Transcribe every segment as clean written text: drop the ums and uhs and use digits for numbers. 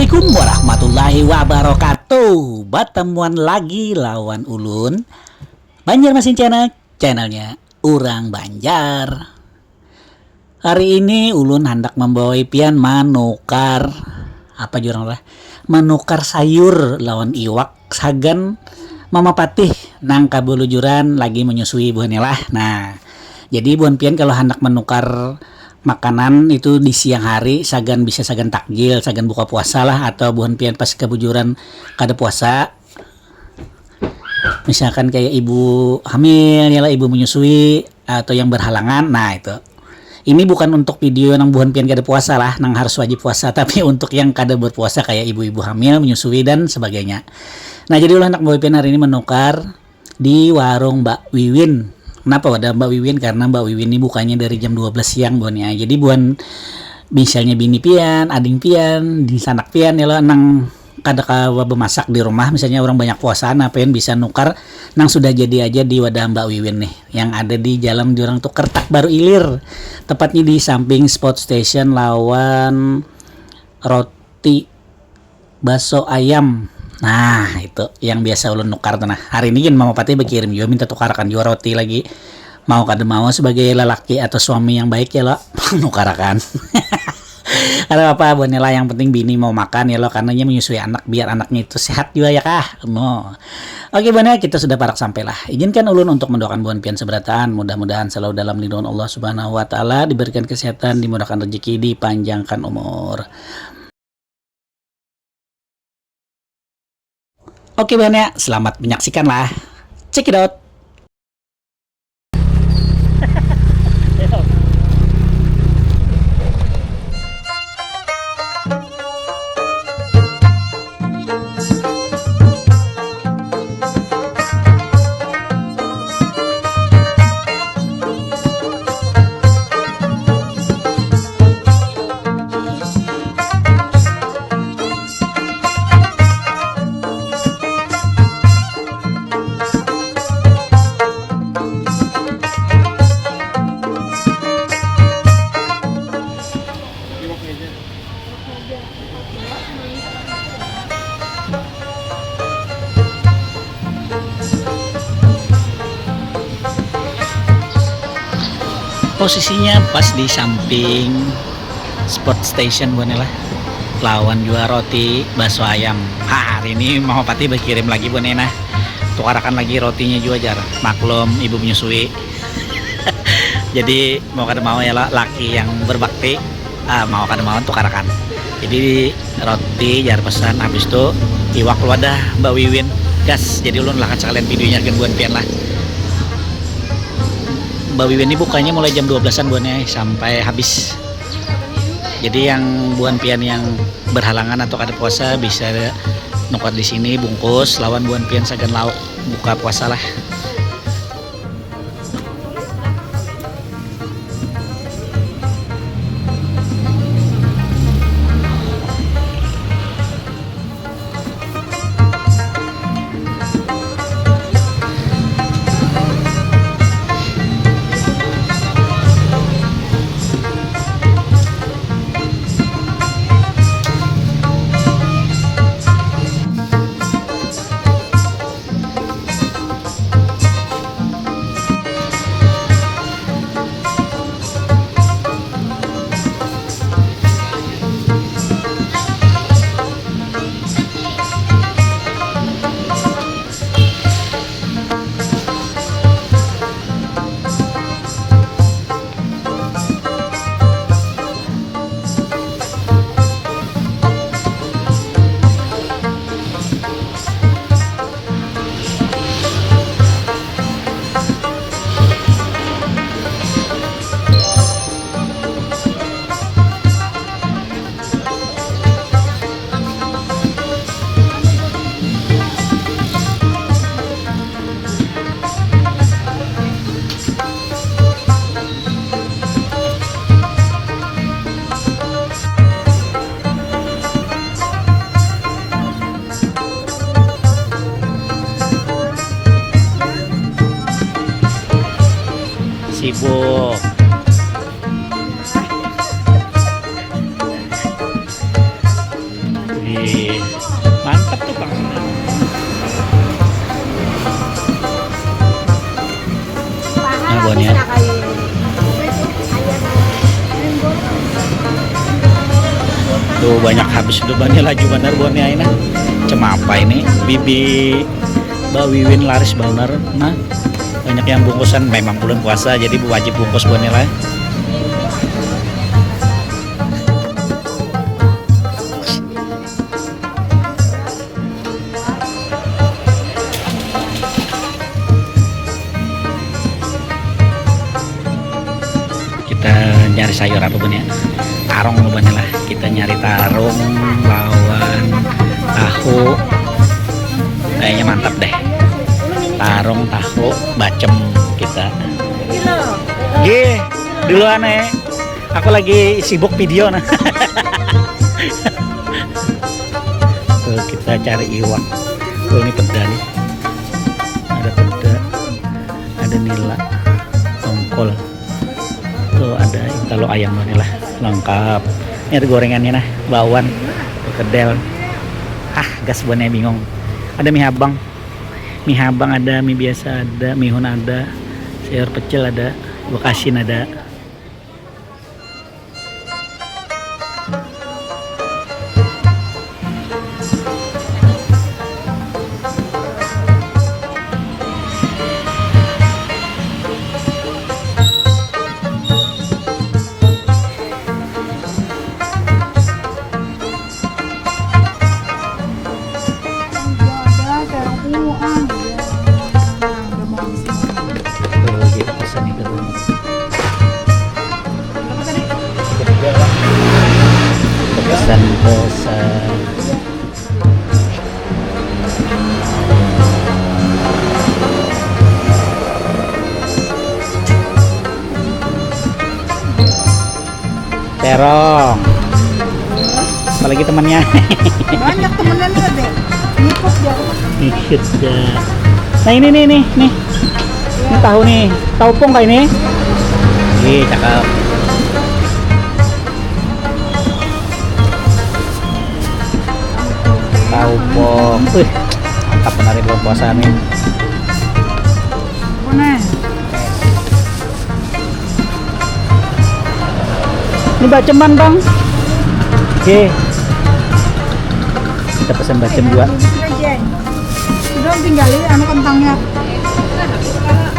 Assalamualaikum warahmatullahi wabarakatuh. Batemuan lagi lawan ulun Banjarmasin Channel, channelnya Urang Banjar. Hari ini ulun hendak membawa pian manukar apa jurang lah, menukar sayur lawan iwak sagan Mama Patih nang kabulujuran lagi menyusui buahnya lah. Nah, jadi buan pian kalau hendak menukar makanan itu di siang hari sagan bisa sagan takjil, sagan buka puasa lah, atau buan pian pas kebujuran kada puasa, misalkan kayak ibu hamil ya lah, ibu menyusui atau yang berhalangan. Nah itu ini bukan untuk video nang buan pian kada puasa lah, nang harus wajib puasa, tapi untuk yang kada berpuasa kayak ibu-ibu hamil menyusui dan sebagainya. Nah jadi ulah anak buan pian hari ini menukar di warung Mbak Wiwin. Kenapa ada Mbak Wiwin? Karena Mbak Wiwin ini bukanya dari jam 12 siang buan ya. Jadi buan misalnya bini pian, ading pian, di sanak pian ya lah nang kada kawa bemasak di rumah, misalnya orang banyak puasa, napain bisa nukar nang sudah jadi aja di wadah Mbak Wiwin nih yang ada di Jalan Jurang tuh Kertak Baru Ilir, tepatnya di samping spot station lawan roti bakso ayam. Nah itu yang biasa ulun nukar tuh. Nah hari ini kan Mama Patih berkirim juga minta tukarkan juga roti lagi, mau kada mau sebagai lelaki atau suami yang baik ya lo nukarakan. Ada apa buatnya lah, yang penting bini mau makan ya lo, karena dia menyusui anak biar anaknya itu sehat juga ya kah. No. Oke buannya, kita sudah parak sampai lah. Izinkan ulun untuk mendoakan buan pian seberatan, mudah-mudahan selalu dalam lindungan Allah Subhanahu wa taala, diberikan kesehatan, dimudahkan rezeki, dipanjangkan umur. Oke buannya, selamat menyaksikan lah. Check it out. Posisinya pas di samping spot station buannya lah, lawan jual roti bakso ayam. Hari ini Mama Patih berkirim lagi buannya nah, tukarakan lagi rotinya juga jar, maklum ibu menyusui. Jadi mau kada mau ya lah, laki yang berbakti, mau kada mau tukarakan. Jadi roti jar pesan, habis itu iwak wadah Mbak Wiwin gas. Jadi ulun lah sekalian videonya kan buan pian lah. Mbak Wiwin ini bukanya mulai jam 12-an buannya sampai habis. Jadi yang buan pian yang berhalangan atau kada puasa bisa nukar di sini bungkus lawan buan pian sagan lauk buka puasa lah. sibuk. banyak habis bebannya laju bener buahnya ini. Cemapa ini bibi Mbak Wiwin laris bener. Nah, banyak yang bungkusan, memang bulan puasa jadi wajib bungkus buahnya lah. Kita nyari sayur apa bun ya, tarong bun lah, kita nyari tarong lawan tahu, kayaknya mantap deh, tarong tahu bacem kita. G duluan aku lagi sibuk video nah. Tuh, kita cari iwak. Tuh ini peda nih, ada peda, ada nila, tongkol. Tuh ada kalau ayam ini lah lengkap. Ini ada gorengannya nah, bawang, kedel. Gas buahnya bingung. Ada mie habang ada, mie biasa ada, mihun ada, sayur pecel ada, bekasin ada. Pesan terong, apalagi temannya. Banyak temennya nih deh, ikut ya. Nah ini nih ini tahu nih, tahu pong kayak ini. Cakep. Tahu pong, mantap benar ini bulan puasa nih. Ini baceman bang. Oke, kita pesan bacem juga. Sudah tinggalin anu kentangnya.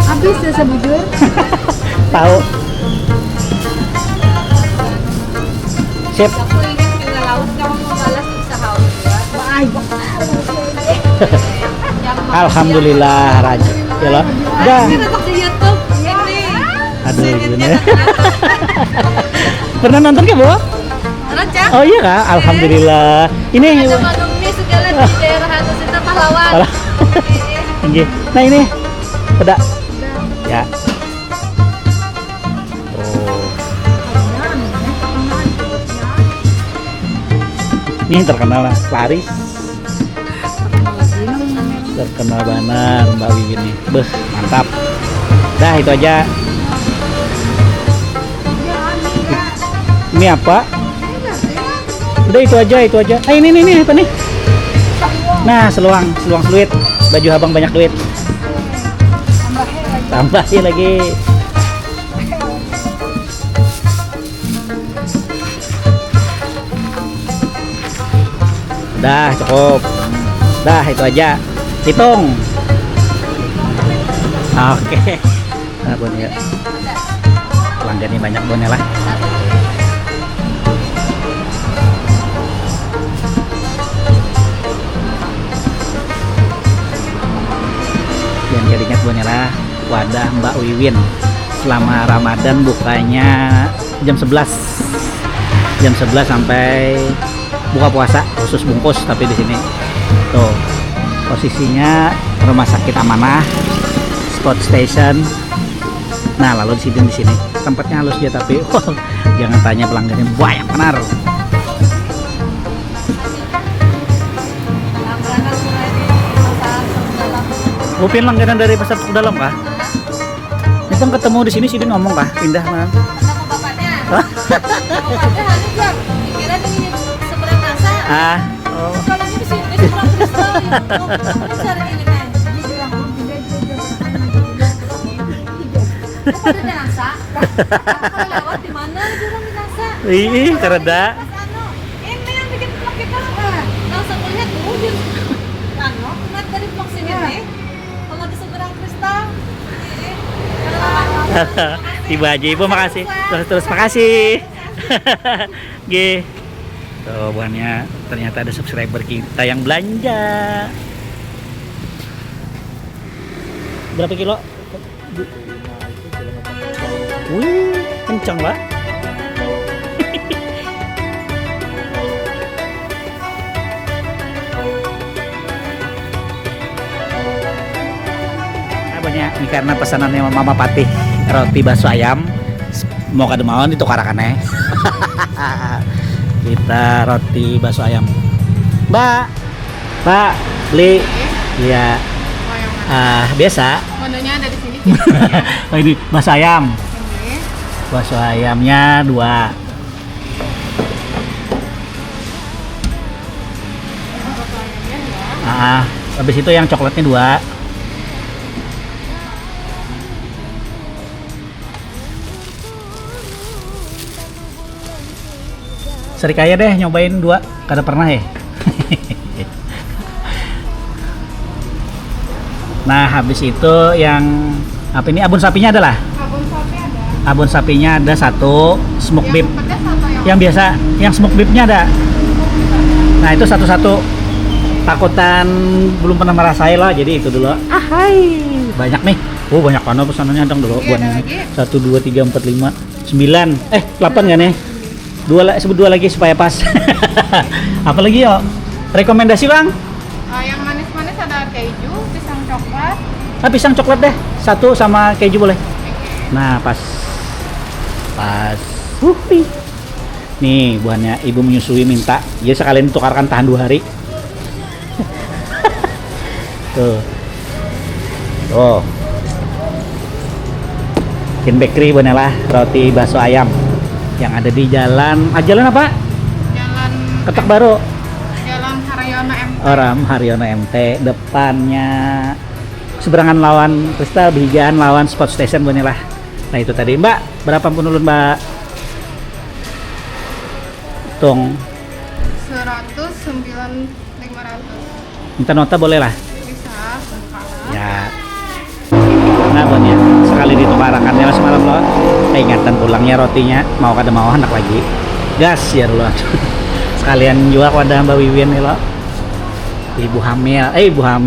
Habis ya sebujur. Tahu. Sip. Alhamdulillah rajin. Ya loh. Dah. Aduh gimana? Pernah nonton ke Bu? Oh iya kak, alhamdulillah. Ini segala di daerah Anusita Pahlawan. Nah ini peda. Ya. Oh. Ini terkenal lah, laris. Terkenal benar Mbak Wiwin nih. Beh, mantap. Dah itu aja. Ini apa? Udah itu aja. Ini apa nih? Nah, seluang seluit. Baju abang banyak duit. Tambahin lagi. Dah cukup. Dah itu aja. Hitung. Oke. Nah, Bon ya. Pelanggannya banyak Bon ya lah. Yang jadi ingat Bon ya lah, wadah Mbak Wiwin selama Ramadan bukanya jam 11 sampai buka puasa khusus bungkus. Tapi di sini tuh posisinya rumah sakit Amanah Sport Station. Nah lalu di sini tempatnya halus ya, tapi jangan tanya, pelanggannya banyak benar. Upin langganan dari pasar Tuk Dalam kah? Itu ketemu di sini sih ngomong kah? Pindah nah. Sama bapaknya. Bapaknya harus bilang, kira ini seberang rasa. Oh. Kalau ini sih seberang rasa. Cari ini kan. Kok ada rasa? Kalau lewat di mana orang di rasa? Ih, kereda. Ini yang di Ibu aja, Ibu makasih. Terus makasih. G. Tuh buahnya ternyata ada subscriber kita yang belanja. Berapa kilo? Wih, kencang lah. Banyak ini karena pesanannya Mama Patih roti bakso ayam mau kada mau ditukarakan kita roti bakso ayam Mbak beli ya biasa Menunya ada di sini. oh ini bakso ayam Oke. bakso ayamnya 2 habis itu yang coklatnya 2 Serikaya deh nyobain 2 kada pernah ya. Nah habis itu yang apa ini abon sapinya adalah Abon sapi ada. abon sapinya ada 1 smoke beef Yang pedas atau yang yang biasa yang smoke beefnya ada. Nah itu satu-satu takutan belum pernah merasain lah jadi itu dulu. Hai banyak nih. Oh banyak mana pesanannya dong dulu. Iya, ada lagi. 1 2 3 4 5 9 8 kan ya? Sebut 2 lagi supaya pas. Apa lagi yo? Rekomendasi bang? yang manis-manis ada keju, pisang coklat. Pisang coklat deh 1 sama keju boleh. Nah pas. Nih buahnya ibu menyusui minta. Jadi sekalian tukarkan tahan 2 hari. Tuh. Kin Bakery buahnya lah roti bakso ayam yang ada di jalan apa? Jalan Ketok Baru. Jalan Haryono MT. Haryono MT depannya seberangan lawan Krista Bigaan lawan Sport Station buahnya lah. Nah itu tadi Mbak berapa pun ulun Mbak? Tung 109.500. minta nota boleh lah. Bisa, sekarang. Ya. Nah buahnya sekali ditukarakannya lah semalam lo. Ingatan pulangnya rotinya mau kada mau anak lagi. Gas ya lo. Sekalian juga wadah Mbak Wiwin nih lo. Ibu hamil,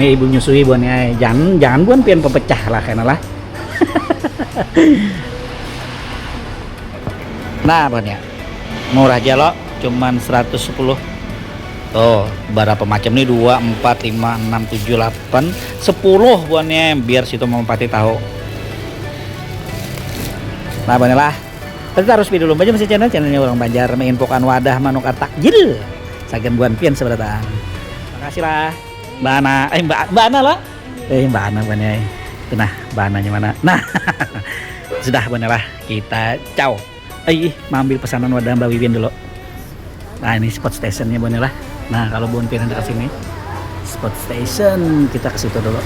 ibu nyusui buahnya. Jangan buan pian pepecah lah karena lah. Nah buahnya murah aja lo, cuman 110. Tuh, berapa macam nih? 2, 4, 5, 6, 7, 8, 10 buahnya biar situ Mama Patih tahu. Nah, buahnya lah. Tapi harus pilih dulu aja masih channelnya orang Banjar menginfokan wadah manuk takjil. Sagan buan pian seberapa. Makasih lah. Mbak Ana, Mbak Ana lah. Mbak Ana buahnya. Itu nah, Mbak Ananya mana? Nah. Sudah buahnya lah. Kita ciao. Mau ambil pesanan wadah Mbak Wiwin dulu. Nah, ini spot stationnya buahnya lah. Nah kalau buan pian dekat sini spot station kita ke situ dulu.